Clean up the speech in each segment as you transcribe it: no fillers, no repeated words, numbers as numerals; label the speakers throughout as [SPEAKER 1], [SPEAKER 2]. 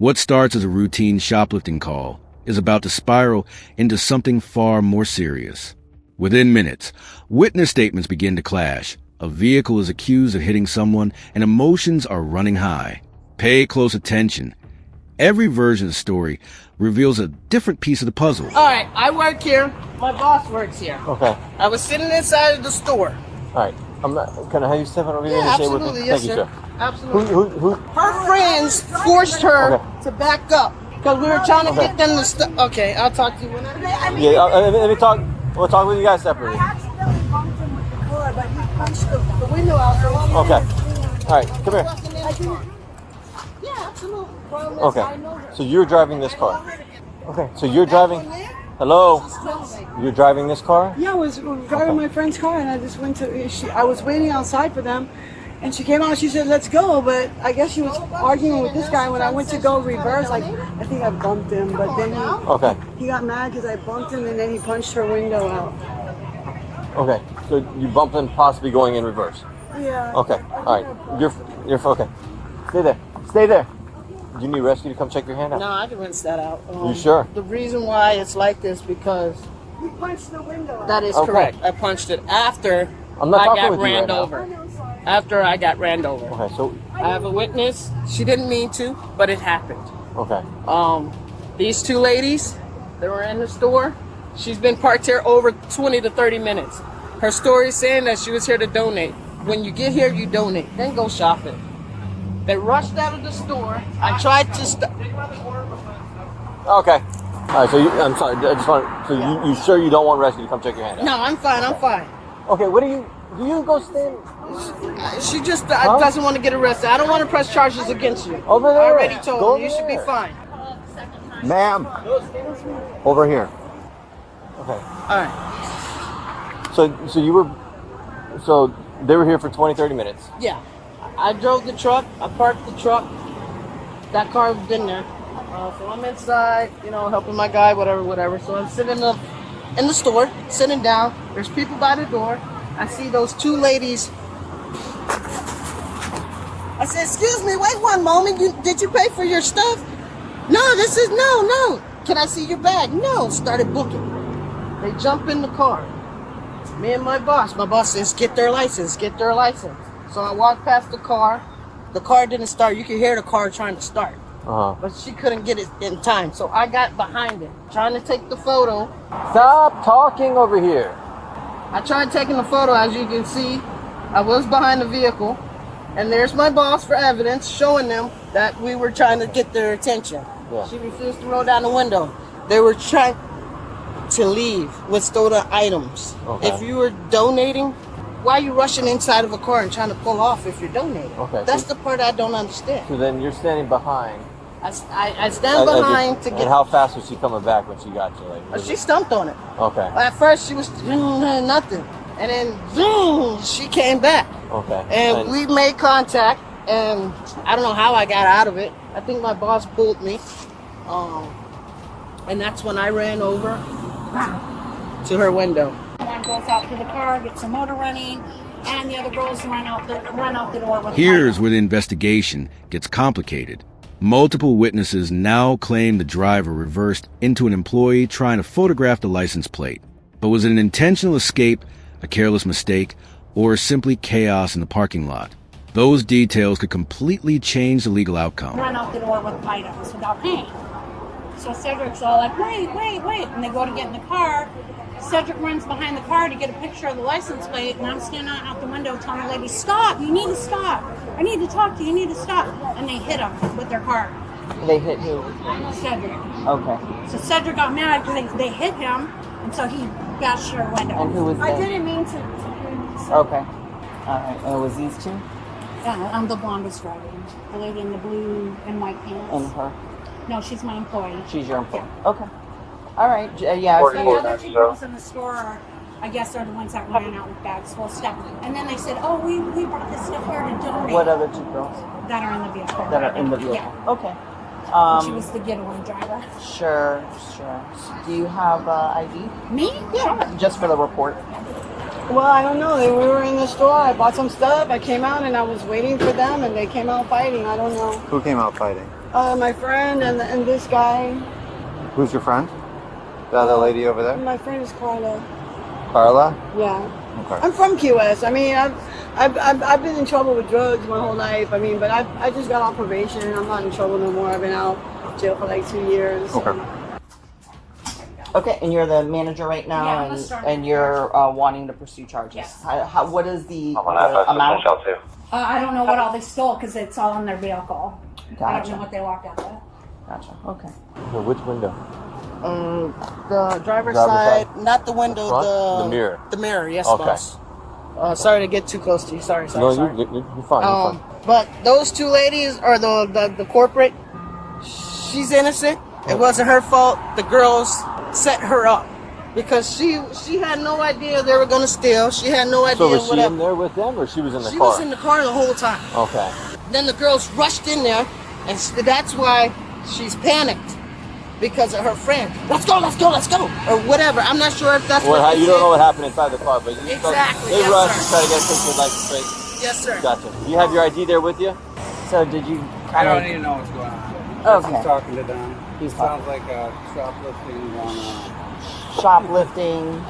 [SPEAKER 1] What starts as a routine shoplifting call is about to spiral into something far more serious. Within minutes, witness statements begin to clash. A vehicle is accused of hitting someone, and emotions are running high. Pay close attention. Every version of the story reveals a different piece of the puzzle.
[SPEAKER 2] All right, I work here. My boss works here.
[SPEAKER 3] Okay.
[SPEAKER 2] I was sitting inside of the store.
[SPEAKER 3] All right. Can I have you step over here and share with me?
[SPEAKER 2] Absolutely, yes,
[SPEAKER 3] Thank you,
[SPEAKER 2] sir.
[SPEAKER 3] sir.
[SPEAKER 2] Absolutely.
[SPEAKER 3] Who?
[SPEAKER 2] Her friends forced her to back up because we were trying to get them to stop. Okay, I'll talk to you when I'm ready.
[SPEAKER 3] Yeah, let me talk. We'll talk with you guys separately.
[SPEAKER 4] I accidentally bumped him with the car, but he punched
[SPEAKER 2] The window out.
[SPEAKER 3] Okay. All right, come here.
[SPEAKER 2] Yeah, absolutely. Problem is,
[SPEAKER 3] Okay.
[SPEAKER 2] I know her.
[SPEAKER 3] So you're driving this car. Okay. So you're driving. Hello. You're driving this car?
[SPEAKER 4] Yeah, I was driving my friend's car, and I just went to. I was waiting outside for them, and she came out. She said, "Let's go," but I guess she was arguing with this guy. When I went to go reverse, I think I bumped him, but then he got mad because I bumped him, and then he punched her window out.
[SPEAKER 3] Okay. So you bumped him, possibly going in reverse.
[SPEAKER 4] Yeah.
[SPEAKER 3] Okay. All right. You're okay. Stay there. Stay there. Do you need rescue to come check your hand out?
[SPEAKER 2] No, I can rinse that out.
[SPEAKER 3] You sure?
[SPEAKER 2] The reason why it's like this because
[SPEAKER 4] He punched the window out.
[SPEAKER 2] that is
[SPEAKER 3] Okay.
[SPEAKER 2] correct. I punched it after
[SPEAKER 3] I'm not
[SPEAKER 2] I
[SPEAKER 3] talking
[SPEAKER 2] got
[SPEAKER 3] with you
[SPEAKER 2] ran
[SPEAKER 3] right now.
[SPEAKER 2] over. After I got ran over.
[SPEAKER 3] Okay. So.
[SPEAKER 2] I have a witness. She didn't mean to, but it happened.
[SPEAKER 3] Okay.
[SPEAKER 2] These two ladies, they were in the store. She's been parked here over 20 to 30 minutes. Her story is saying that she was here to donate. When you get here, you donate, then go shopping. They rushed out of the store. I tried to stop.
[SPEAKER 3] Okay. All right. So I'm sorry. I just want. So you sure you don't want rescue to come check your hand out?
[SPEAKER 2] No, I'm fine. I'm fine.
[SPEAKER 3] Okay. What do you? Do you go stand
[SPEAKER 2] She just doesn't want to get arrested. I don't want to press charges against you.
[SPEAKER 3] over there?
[SPEAKER 2] I already told
[SPEAKER 3] Go
[SPEAKER 2] her. You
[SPEAKER 3] over
[SPEAKER 2] should be
[SPEAKER 3] there.
[SPEAKER 2] fine.
[SPEAKER 3] Ma'am. Over here. Okay.
[SPEAKER 2] All right.
[SPEAKER 3] So you were. So they were here for 20, 30 minutes.
[SPEAKER 2] Yeah. I drove the truck. I parked the truck. That car was in there. So I'm inside, helping my guy, whatever. So I'm sitting up in the store, sitting down. There's people by the door. I see those two ladies. I said, "Excuse me, wait one moment. Did you pay for your stuff?" No. No. Can I see your bag? No. Started booking. They jump in the car. Me and my boss. My boss says, "Get their license. Get their license." So I walked past the car. The car didn't start. You could hear the car trying to start. But she couldn't get it in time. So I got behind it, trying to take the photo.
[SPEAKER 3] Stop talking over here.
[SPEAKER 2] I tried taking the photo. As you can see, I was behind the vehicle. And there's my boss for evidence, showing them that we were trying to get their attention.
[SPEAKER 3] Yeah.
[SPEAKER 2] She refused to roll down the window. They were trying to leave with stolen items.
[SPEAKER 3] Okay.
[SPEAKER 2] If you were donating, why are you rushing inside of a car and trying to pull off if you're donating?
[SPEAKER 3] Okay,
[SPEAKER 2] That's
[SPEAKER 3] so-
[SPEAKER 2] the part I don't understand.
[SPEAKER 3] So then you're standing behiing.
[SPEAKER 2] I stand behind to
[SPEAKER 3] And
[SPEAKER 2] get.
[SPEAKER 3] how fast was she coming back when she got you? Like,
[SPEAKER 2] She stumped on it.
[SPEAKER 3] Okay.
[SPEAKER 2] At first, she was nothing, and then zoom, she came back,
[SPEAKER 3] Okay.
[SPEAKER 2] and we made contact. And I don't know how I got out of it. I think my boss pulled me, and that's when I ran over to her window.
[SPEAKER 5] One goes out to the car, gets the motor running, and the other girls run out the door with
[SPEAKER 1] Here's where the investigation gets complicated. Multiple witnesses now claim the driver reversed into an employee trying to photograph the license plate. But was it an intentional escape, a careless mistake, or simply chaos in the parking lot? Those details could completely change the legal outcome.
[SPEAKER 5] run out the door with items without paying. So Cedric's all like, wait, and they go to get in the car. Cedric runs behind the car to get a picture of the license plate, and I'm standing out the window telling the lady, "Stop! You need to stop! I need to talk to you. You need to stop!" And they hit him with their car.
[SPEAKER 6] They hit who?
[SPEAKER 5] Cedric.
[SPEAKER 6] Okay.
[SPEAKER 5] So Cedric got mad because they hit him, and so he bashed her window.
[SPEAKER 6] And who was
[SPEAKER 4] I
[SPEAKER 6] that?
[SPEAKER 4] didn't mean to.
[SPEAKER 6] Okay. All right. And it was these two?
[SPEAKER 5] I'm the blondest driver. The lady in the blue and white pants.
[SPEAKER 6] And her?
[SPEAKER 5] No, she's my employee.
[SPEAKER 6] She's your employee. Okay. All right. Yeah.
[SPEAKER 5] So the other two girls in the store are, I guess, are the ones that ran out with bags full of stuff. And then they said, "Oh, we brought this stuff here to donate."
[SPEAKER 6] What other two girls?
[SPEAKER 5] That are in the vehicle.
[SPEAKER 6] That are in the vehicle.
[SPEAKER 5] Yeah.
[SPEAKER 6] Okay.
[SPEAKER 5] She was the getaway driver.
[SPEAKER 6] Sure. Do you have ID?
[SPEAKER 5] Me? Yeah.
[SPEAKER 6] Just for the report.
[SPEAKER 4] Well, I don't know. We were in the store. I bought some stuff. I came out and I was waiting for them, and they came out fighting. I don't know.
[SPEAKER 7] Who came out fighting?
[SPEAKER 4] My friend and this guy.
[SPEAKER 3] Who's your friend? The other lady over there?
[SPEAKER 4] My friend is Carla.
[SPEAKER 3] Carla?
[SPEAKER 4] Yeah.
[SPEAKER 3] Okay.
[SPEAKER 4] I'm from Key West. I mean, I've been in trouble with drugs my whole life. I mean, but I just got off probation. I'm not in trouble no more. I've been out of jail for like 2 years.
[SPEAKER 3] Okay.
[SPEAKER 6] Okay, and you're the manager right now,
[SPEAKER 5] Yeah, I'm the store
[SPEAKER 6] and you're wanting to pursue charges.
[SPEAKER 5] Yes.
[SPEAKER 6] What is the
[SPEAKER 3] amount?
[SPEAKER 5] I don't know what all they stole because it's all in their vehicle. I don't
[SPEAKER 6] Gotcha.
[SPEAKER 5] know what they walked out with.
[SPEAKER 6] Gotcha. Okay.
[SPEAKER 3] So which window?
[SPEAKER 2] The driver's
[SPEAKER 3] Driver's
[SPEAKER 2] side,
[SPEAKER 3] side?
[SPEAKER 2] not the window,
[SPEAKER 3] Front? The mirror?
[SPEAKER 2] The mirror, yes,
[SPEAKER 3] Okay.
[SPEAKER 2] boss. Sorry to get too close to you. Sorry.
[SPEAKER 3] No, you're fine. You're fine.
[SPEAKER 2] But those two ladies, or the corporate, she's innocent. It wasn't her fault. The girls set her up because she had no idea they were going to steal. She had no idea.
[SPEAKER 3] So was she
[SPEAKER 2] whatever.
[SPEAKER 3] in there with them, or she was in the
[SPEAKER 2] She
[SPEAKER 3] car?
[SPEAKER 2] was in the car the whole time.
[SPEAKER 3] Okay.
[SPEAKER 2] Then the girls rushed in there, and that's why she's panicked because of her friend. Let's go, or whatever. I'm not sure if that's
[SPEAKER 3] Well,
[SPEAKER 2] what
[SPEAKER 3] you don't know what happened inside the car, but you
[SPEAKER 2] Exactly,
[SPEAKER 3] they
[SPEAKER 2] yes,
[SPEAKER 3] rushed
[SPEAKER 2] sir.
[SPEAKER 3] and tried to get things license plate.
[SPEAKER 2] Yes, sir.
[SPEAKER 3] Gotcha. You have your ID there with you?
[SPEAKER 6] So did you
[SPEAKER 7] I
[SPEAKER 6] kind
[SPEAKER 7] don't
[SPEAKER 6] of?
[SPEAKER 7] even know what's going on.
[SPEAKER 6] Okay.
[SPEAKER 7] He's talking to them.
[SPEAKER 6] He's
[SPEAKER 7] Sounds like a shoplifting going on.
[SPEAKER 6] Shoplifting,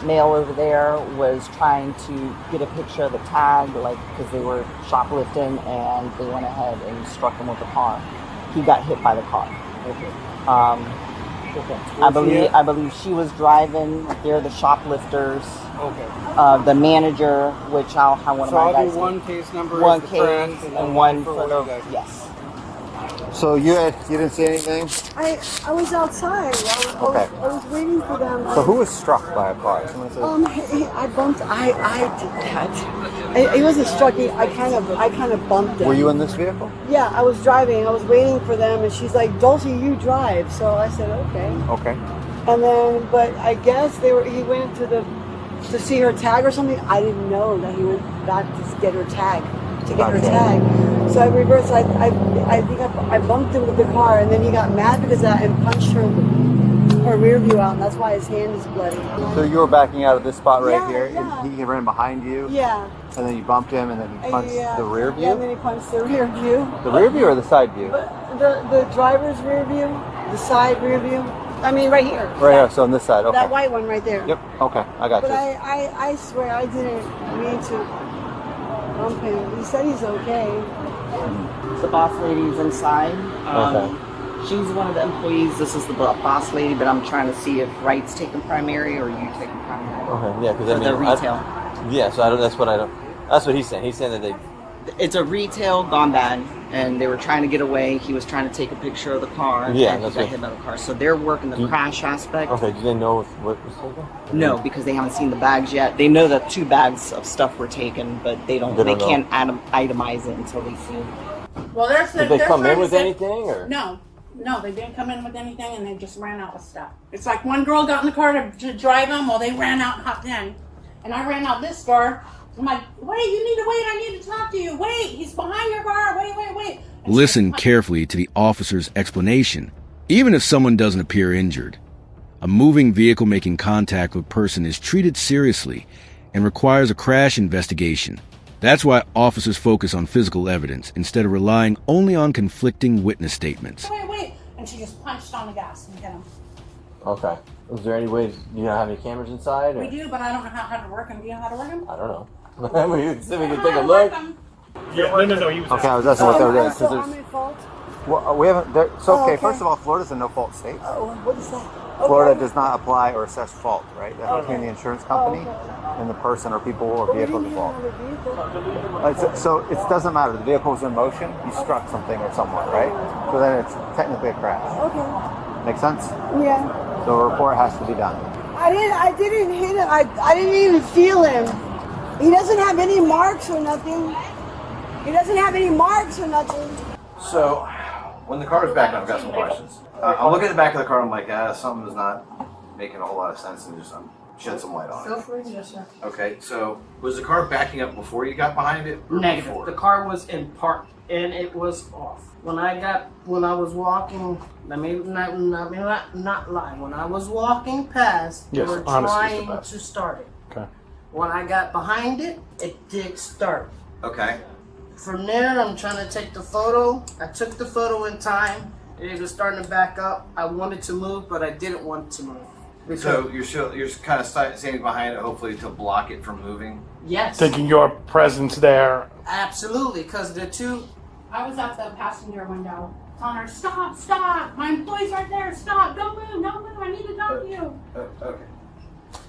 [SPEAKER 6] male over there was trying to get a picture of the tag, like, because they were shoplifting, and they went ahead and struck him with the car. He got hit by the car. I believe she was driving. They're the shoplifters.
[SPEAKER 7] Okay.
[SPEAKER 6] The manager, which I'll have one
[SPEAKER 7] So
[SPEAKER 6] of my
[SPEAKER 7] I'll
[SPEAKER 6] guys.
[SPEAKER 7] do one case number
[SPEAKER 6] one
[SPEAKER 7] as the
[SPEAKER 6] case
[SPEAKER 7] friend, and then
[SPEAKER 6] one
[SPEAKER 7] for
[SPEAKER 6] for
[SPEAKER 7] what
[SPEAKER 6] the
[SPEAKER 7] you guys.
[SPEAKER 6] yes.
[SPEAKER 3] So you didn't see anything?
[SPEAKER 4] I was outside.
[SPEAKER 3] Okay.
[SPEAKER 4] I was waiting for them.
[SPEAKER 3] So who was struck by a car? Someone said,
[SPEAKER 4] I bumped. I did that. He wasn't struck. I kind of bumped him.
[SPEAKER 3] were you in this vehicle?
[SPEAKER 4] Yeah, I was driving. I was waiting for them, and she's like, "Dulcie, you drive." So I said, "Okay."
[SPEAKER 3] Okay.
[SPEAKER 4] And then, but I guess he went to see her tag or something. I didn't know that he went back to get her tag. So I reversed. I think I bumped him with the car, and then he got mad because of that and punched her rear view out, and that's why his hand is bloody.
[SPEAKER 3] So you were backing out of this spot right
[SPEAKER 4] Yeah,
[SPEAKER 3] here,
[SPEAKER 4] yeah.
[SPEAKER 3] and he ran behind you,
[SPEAKER 4] Yeah.
[SPEAKER 3] and then you bumped him, and then he punched the rear view?
[SPEAKER 4] Yeah, and then he punched the rear view.
[SPEAKER 3] The rear view or the side view?
[SPEAKER 4] The driver's rear view, the side rear view. I mean, right here.
[SPEAKER 3] Right here, so on this side, okay.
[SPEAKER 4] That white one right there.
[SPEAKER 3] Yep, okay, I got
[SPEAKER 4] But
[SPEAKER 3] you.
[SPEAKER 4] I swear I didn't mean to bump him. He said he's okay.
[SPEAKER 6] The boss lady's inside.
[SPEAKER 3] Okay.
[SPEAKER 6] She's one of the employees. This is the boss lady, but I'm trying to see if Wright's taking primary or you taking primary.
[SPEAKER 3] Okay, yeah, because
[SPEAKER 6] For
[SPEAKER 3] I mean...
[SPEAKER 6] the retail.
[SPEAKER 3] Yeah, so I don't, that's what he's saying. He's saying that they...
[SPEAKER 6] It's a retail gone bad, and they were trying to get away. He was trying to take a picture of the car,
[SPEAKER 3] Yeah,
[SPEAKER 6] and he
[SPEAKER 3] that's
[SPEAKER 6] got
[SPEAKER 3] what-
[SPEAKER 6] hit by the car. So they're working the crash aspect.
[SPEAKER 3] Okay, do they know what was taken?
[SPEAKER 6] No, because they haven't seen the bags yet. They know that 2 bags of stuff were taken, but they
[SPEAKER 3] They don't
[SPEAKER 6] can't itemize it until they see it.
[SPEAKER 5] Well,
[SPEAKER 3] Did they come in with anything, or?
[SPEAKER 5] No, they didn't come in with anything, and they just ran out with stuff. It's like one girl got in the car to drive them, while they ran out and hopped in. And I ran out this door. I'm like, wait, you need to wait. I need to talk to you. Wait, he's behind your car. Wait. And
[SPEAKER 1] Listen carefully to the officer's explanation, even if someone doesn't appear injured. A moving vehicle making contact with a person is treated seriously and requires a crash investigation. That's why officers focus on physical evidence instead of relying only on conflicting witness statements.
[SPEAKER 5] Wait. And she just punched on the gas and hit him.
[SPEAKER 3] Okay. Is there any way, you don't have any cameras inside? Or?
[SPEAKER 5] We do, but I don't know how to work them. Do you know how to work them?
[SPEAKER 3] I don't know. we can see if we can take a look.
[SPEAKER 8] No, he was
[SPEAKER 3] Okay, I was asking what they were doing.
[SPEAKER 4] So
[SPEAKER 3] 'cause
[SPEAKER 4] I'm
[SPEAKER 3] there's-
[SPEAKER 4] at fault?
[SPEAKER 3] Well, we haven't. So okay,
[SPEAKER 4] okay.
[SPEAKER 3] first of all, Florida's a no-fault state.
[SPEAKER 4] Oh, what is that?
[SPEAKER 3] Florida
[SPEAKER 4] Okay.
[SPEAKER 3] does not apply or assess fault, right? That's between the insurance company and the person or people or
[SPEAKER 4] But we
[SPEAKER 3] vehicle
[SPEAKER 4] didn't
[SPEAKER 3] involved.
[SPEAKER 4] have a vehicle.
[SPEAKER 3] So it doesn't matter. The vehicle's in motion. You struck something or someone, right? So then it's technically a crash.
[SPEAKER 4] Okay.
[SPEAKER 3] Make sense?
[SPEAKER 4] Yeah.
[SPEAKER 3] So a report has to be done.
[SPEAKER 4] I didn't hit him. I didn't even feel him. He doesn't have any marks or nothing.
[SPEAKER 9] So, when the car was back up, I've got some questions. I'm looking at the back of the car, I'm like, something is not making a whole lot of sense, and just shed some light on it.
[SPEAKER 5] Yes, sir.
[SPEAKER 9] Okay, so was the car backing up before you got behind it? Or
[SPEAKER 2] Negative.
[SPEAKER 9] before?
[SPEAKER 2] The car was in park and it was off. When I was walking, let me not lie. When I was walking past, they
[SPEAKER 8] Yes,
[SPEAKER 2] were
[SPEAKER 8] honesty is the
[SPEAKER 2] trying
[SPEAKER 8] best.
[SPEAKER 2] to start it.
[SPEAKER 8] Okay.
[SPEAKER 2] When I got behind it, it did start.
[SPEAKER 9] Okay.
[SPEAKER 2] From there, I'm trying to take the photo. I took the photo in time. It was starting to back up. I wanted to move, but I didn't want to move.
[SPEAKER 9] So you're kind of standing behind it, hopefully to block it from moving.
[SPEAKER 2] Yes.
[SPEAKER 8] Thinking your presence there.
[SPEAKER 2] Absolutely, because the two.
[SPEAKER 5] I was at the passenger window telling her, stop, stop. My employee's right there. Stop. Don't move. Don't move. I need to talk to you.
[SPEAKER 9] Okay.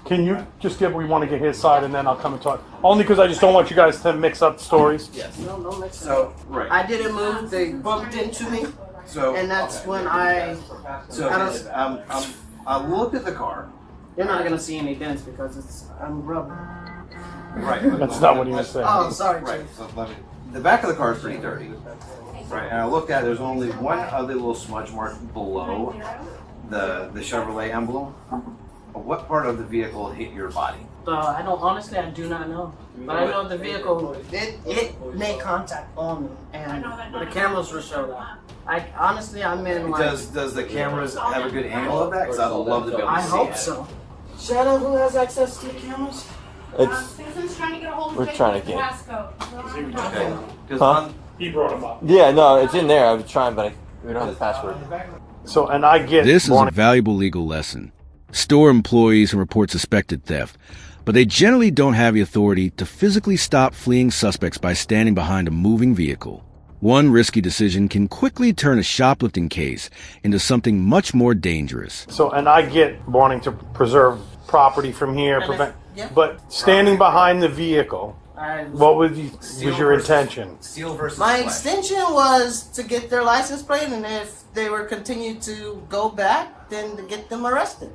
[SPEAKER 8] Can you just we want to get his side and then I'll come and talk. Only because I just don't want you guys to mix up stories.
[SPEAKER 9] Yes.
[SPEAKER 2] No, no, mix it
[SPEAKER 9] So
[SPEAKER 2] up.
[SPEAKER 9] right.
[SPEAKER 2] I didn't move. They bumped into me,
[SPEAKER 9] So
[SPEAKER 2] and that's
[SPEAKER 9] okay.
[SPEAKER 2] when I.
[SPEAKER 9] So I looked at the car.
[SPEAKER 2] You're not gonna see any dents because I'm rubber.
[SPEAKER 9] Right.
[SPEAKER 8] That's not what he was saying.
[SPEAKER 2] Oh, sorry,
[SPEAKER 9] Right.
[SPEAKER 2] Chief.
[SPEAKER 9] So the back of the car is pretty dirty. Right. And I looked at it, there's only one other little smudge mark below the Chevrolet emblem. What part of the vehicle hit your body?
[SPEAKER 2] I don't. Honestly, I do not know. But I know the vehicle. It made contact on me, and the cameras will show that. I'm in like.
[SPEAKER 9] Does the cameras have a good angle of that? Because I'd love to be able to
[SPEAKER 2] I
[SPEAKER 9] see
[SPEAKER 2] hope
[SPEAKER 9] it.
[SPEAKER 2] so. Shadow, who has access to the cameras?
[SPEAKER 5] Susan's trying to get a hold of
[SPEAKER 3] We're
[SPEAKER 5] Jake
[SPEAKER 3] trying
[SPEAKER 5] with
[SPEAKER 3] to
[SPEAKER 5] the
[SPEAKER 3] get-
[SPEAKER 5] passcode.
[SPEAKER 9] Okay. Because
[SPEAKER 3] Huh?
[SPEAKER 8] He brought him up.
[SPEAKER 3] Yeah, no, it's in there. I was trying, but we don't have the password.
[SPEAKER 8] So, and I get
[SPEAKER 1] This is a valuable legal lesson. Store employees can report suspected theft, but they generally don't have the authority to physically stop fleeing suspects by standing behind a moving vehicle. One risky decision can quickly turn a shoplifting case into something much more dangerous.
[SPEAKER 8] So, and I get wanting to preserve property from here,
[SPEAKER 2] yeah.
[SPEAKER 8] but standing behind the vehicle, what was your intention?
[SPEAKER 9] Steal versus
[SPEAKER 2] My
[SPEAKER 9] flex.
[SPEAKER 2] extension was to get their license plate, and if they were continued to go back, then to get them arrested.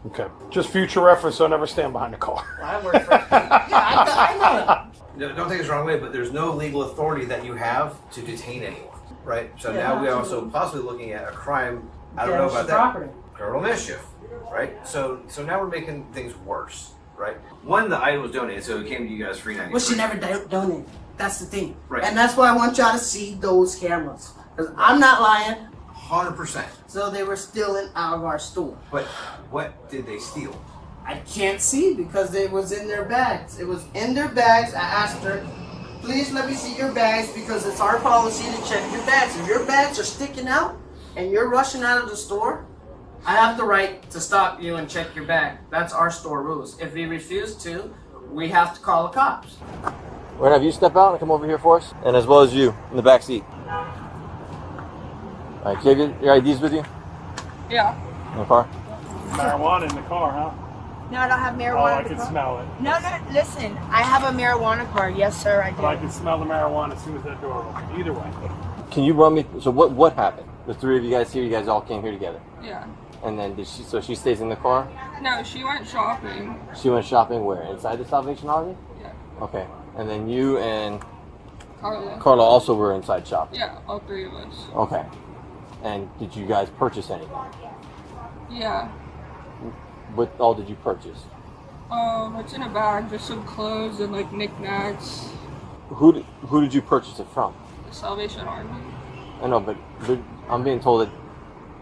[SPEAKER 8] Okay, just future reference, so never stand behind a car.
[SPEAKER 2] I work for. I know it.
[SPEAKER 9] Don't take this the wrong way, but there's no legal authority that you have to detain anyone, right? So now we're also possibly looking at a crime. I don't know about that.
[SPEAKER 2] Property.
[SPEAKER 9] Criminal mischief, right? So now we're making things worse, right? One, the item was donated, so it came to you guys free 90.
[SPEAKER 2] Well, she never donated. That's the thing.
[SPEAKER 9] Right.
[SPEAKER 2] And that's why I want y'all to see those cameras. Because I'm not lying.
[SPEAKER 9] 100%.
[SPEAKER 2] So they were stealing out of our store.
[SPEAKER 9] But what did they steal?
[SPEAKER 2] I can't see because it was in their bags. It was in their bags. I asked her, please let me see your bags because it's our policy to check your bags. If your bags are sticking out and you're rushing out of the store, I have the right to stop you and check your bag. That's our store rules. If you refuse to, we have to call the cops.
[SPEAKER 3] We're gonna have you step out and come over here for us, and as well as you in the back seat. All right, do you have your IDs with you
[SPEAKER 10] Yeah.
[SPEAKER 3] in the car?
[SPEAKER 8] Marijuana in the car, huh?
[SPEAKER 10] No, I don't have
[SPEAKER 8] Oh,
[SPEAKER 10] marijuana.
[SPEAKER 8] I
[SPEAKER 10] in the
[SPEAKER 8] can
[SPEAKER 10] car.
[SPEAKER 8] smell it.
[SPEAKER 10] No, listen. I have a marijuana card. Yes, sir, I do.
[SPEAKER 8] But I can smell the marijuana as soon as that door opens. Either way.
[SPEAKER 3] Can you run me? So what happened? The three of you guys here, you guys all came here together,
[SPEAKER 10] Yeah.
[SPEAKER 3] and then she stays in the car.
[SPEAKER 10] No, she went shopping.
[SPEAKER 3] She went shopping where? Inside the Salvation Army?
[SPEAKER 10] Yeah.
[SPEAKER 3] Okay. And then you and
[SPEAKER 10] Carla.
[SPEAKER 3] Carla also were inside shopping.
[SPEAKER 10] Yeah, all three of us.
[SPEAKER 3] Okay. And did you guys purchase anything?
[SPEAKER 10] Yeah.
[SPEAKER 3] What all did you purchase?
[SPEAKER 10] It's in a bag. Just some clothes and like knickknacks.
[SPEAKER 3] Who did you purchase it from?
[SPEAKER 10] The Salvation Army.
[SPEAKER 3] I know, but I'm being told that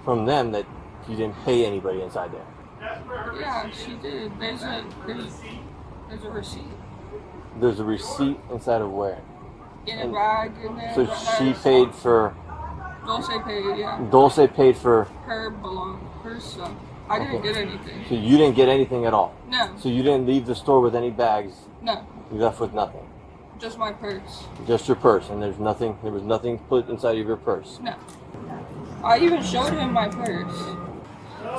[SPEAKER 3] from them that you didn't pay anybody inside there.
[SPEAKER 10] Yeah, she did. There's a receipt
[SPEAKER 3] There's a receipt inside of where?
[SPEAKER 10] in a bag in there.
[SPEAKER 3] So she paid for.
[SPEAKER 10] Dulce paid. Yeah.
[SPEAKER 3] Dulce paid for.
[SPEAKER 10] Her stuff. I didn't get anything.
[SPEAKER 3] So you didn't get anything at all.
[SPEAKER 10] No.
[SPEAKER 3] So you didn't leave the store with any bags.
[SPEAKER 10] No.
[SPEAKER 3] You left with nothing.
[SPEAKER 10] Just my purse.
[SPEAKER 3] Just your purse, and there was nothing put inside of your purse.
[SPEAKER 10] No. I even showed him my purse.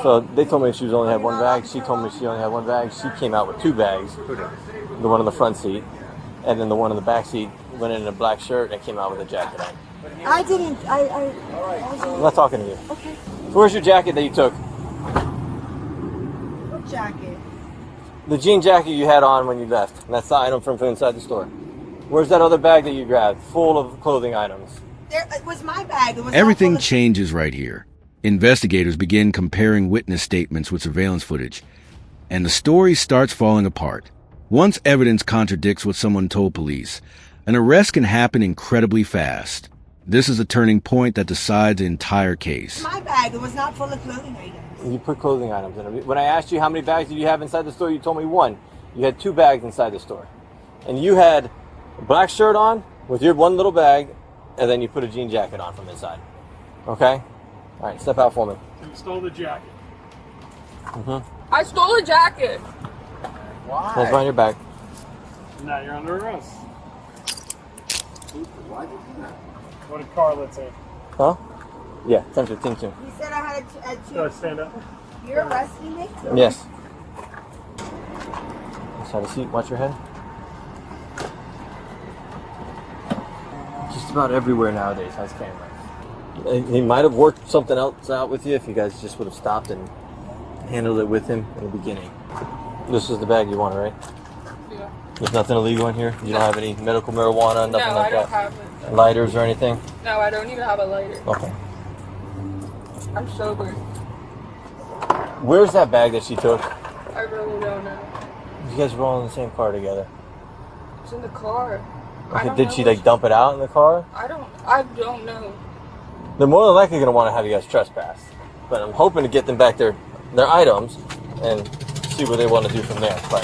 [SPEAKER 3] So they told me she only had one bag. She told me she only had one bag. She came out with two bags. The one in the front seat, and then the one in the back seat went in a black shirt and came out with a jacket on.
[SPEAKER 4] I didn't.
[SPEAKER 3] I'm not talking to you.
[SPEAKER 4] Okay.
[SPEAKER 3] So where's your jacket that you took?
[SPEAKER 4] What jacket?
[SPEAKER 3] The jean jacket you had on when you left. And that's the item from inside the store. Where's that other bag that you grabbed, full of clothing items?
[SPEAKER 4] It was my bag. It was
[SPEAKER 1] Everything
[SPEAKER 4] all full of-
[SPEAKER 1] changes right here. Investigators begin comparing witness statements with surveillance footage, and the story starts falling apart. Once evidence contradicts what someone told police, an arrest can happen incredibly fast. This is a turning point that decides the entire case.
[SPEAKER 4] My bag. It was not full of clothing items.
[SPEAKER 3] You put clothing items in it. When I asked you how many bags did you have inside the store, you told me one. You had two bags inside the store. And you had a black shirt on with your one little bag, and then you put a jean jacket on from inside. Okay? All right, step out for me.
[SPEAKER 8] You stole the jacket.
[SPEAKER 3] Mm-hmm.
[SPEAKER 10] I stole a jacket.
[SPEAKER 6] Why?
[SPEAKER 3] Hands behind your back.
[SPEAKER 8] Now you're under arrest.
[SPEAKER 7] Why did you do that?
[SPEAKER 8] What did Carla say?
[SPEAKER 3] Huh? Yeah, 10:15 too.
[SPEAKER 2] You said I had
[SPEAKER 8] Go ahead, stand up.
[SPEAKER 2] You're arresting me?
[SPEAKER 3] Yes. Let's have a seat. Watch your head. Just about everywhere nowadays has cameras. He might have worked something else out with you if you guys just would have stopped and handled it with him in the beginning. This is the bag you wanted, right?
[SPEAKER 10] Yeah.
[SPEAKER 3] There's nothing illegal in here? You don't have any medical marijuana, nothing
[SPEAKER 10] No,
[SPEAKER 3] like
[SPEAKER 10] I don't
[SPEAKER 3] that?
[SPEAKER 10] have it.
[SPEAKER 3] Lighters or anything?
[SPEAKER 10] No, I don't even have a lighter.
[SPEAKER 3] Okay.
[SPEAKER 10] I'm sober.
[SPEAKER 3] Where's that bag that she took?
[SPEAKER 10] I really don't know.
[SPEAKER 3] You guys were all in the same car together.
[SPEAKER 10] It's in the car.
[SPEAKER 3] Okay, did she like dump it out in the car?
[SPEAKER 10] I don't know.
[SPEAKER 3] They're more than likely going to want to have you guys trespass. But I'm hoping to get them back their items and see what they want to do from there. But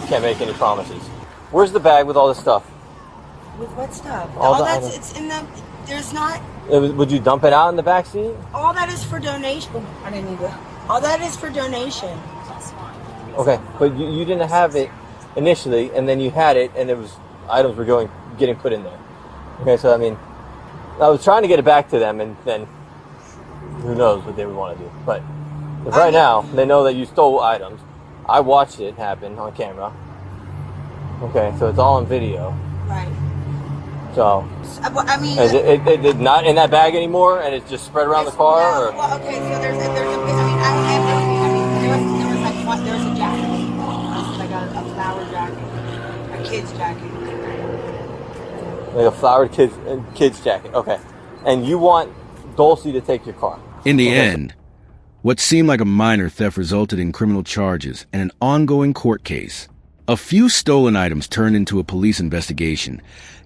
[SPEAKER 3] can't make any promises. Where's the bag with all this stuff?
[SPEAKER 2] With what stuff?
[SPEAKER 3] All
[SPEAKER 2] All
[SPEAKER 3] the
[SPEAKER 2] that's,
[SPEAKER 3] items.
[SPEAKER 2] it's in the, there's not,
[SPEAKER 3] Would you dump it out in the back seat?
[SPEAKER 2] all that is for donation. I didn't need that. All that is for donation.
[SPEAKER 3] Okay, but you didn't have it initially, and then you had it, and it was items were getting put in there. Okay, so I mean, I was trying to get it back to them, and then who knows what they would want to do. But right now, they know that you stole items. I watched it happen on camera. Okay, so it's all on video.
[SPEAKER 2] Right.
[SPEAKER 3] So,
[SPEAKER 2] I mean,
[SPEAKER 3] is it not in that bag anymore, and it's just spread around the car?
[SPEAKER 2] no,
[SPEAKER 3] Or?
[SPEAKER 2] well, okay, so there's a bit, I mean, I don't have anything. I mean, there was like one, there was a jacket. Like a flower jacket. A kid's jacket.
[SPEAKER 3] Like a flowered kid's jacket. Okay. And you want Dulcie to take your car.
[SPEAKER 1] In the end, what seemed like a minor theft resulted in criminal charges and an ongoing court case. A few stolen items turned into a police investigation,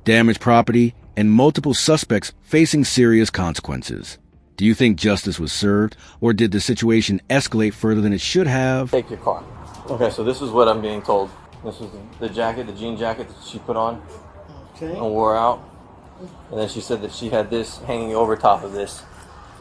[SPEAKER 1] damaged property, and multiple suspects facing serious consequences. Do you think justice was served, or did the situation escalate further than it should have?
[SPEAKER 3] Take your car. Okay, so this is what I'm being told. This is the jacket, the jean jacket that she put on and wore out. And then she said that she had this hanging over top of this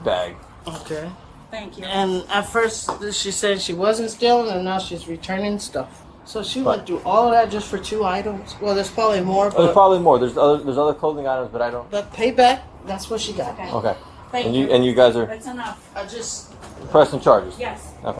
[SPEAKER 3] bag.
[SPEAKER 2] Okay.
[SPEAKER 5] Thank you.
[SPEAKER 2] And at first she said she wasn't stealing, and now she's returning stuff. So she went through all of that just for 2 items. Well, there's probably more,
[SPEAKER 3] There's
[SPEAKER 2] but,
[SPEAKER 3] probably more. There's other clothing items, but I don't.
[SPEAKER 2] but payback, that's what she got.
[SPEAKER 3] Okay.
[SPEAKER 5] Thank
[SPEAKER 3] And you guys are
[SPEAKER 5] That's enough.
[SPEAKER 2] I just
[SPEAKER 3] pressing charges.
[SPEAKER 5] Yes.
[SPEAKER 3] Okay.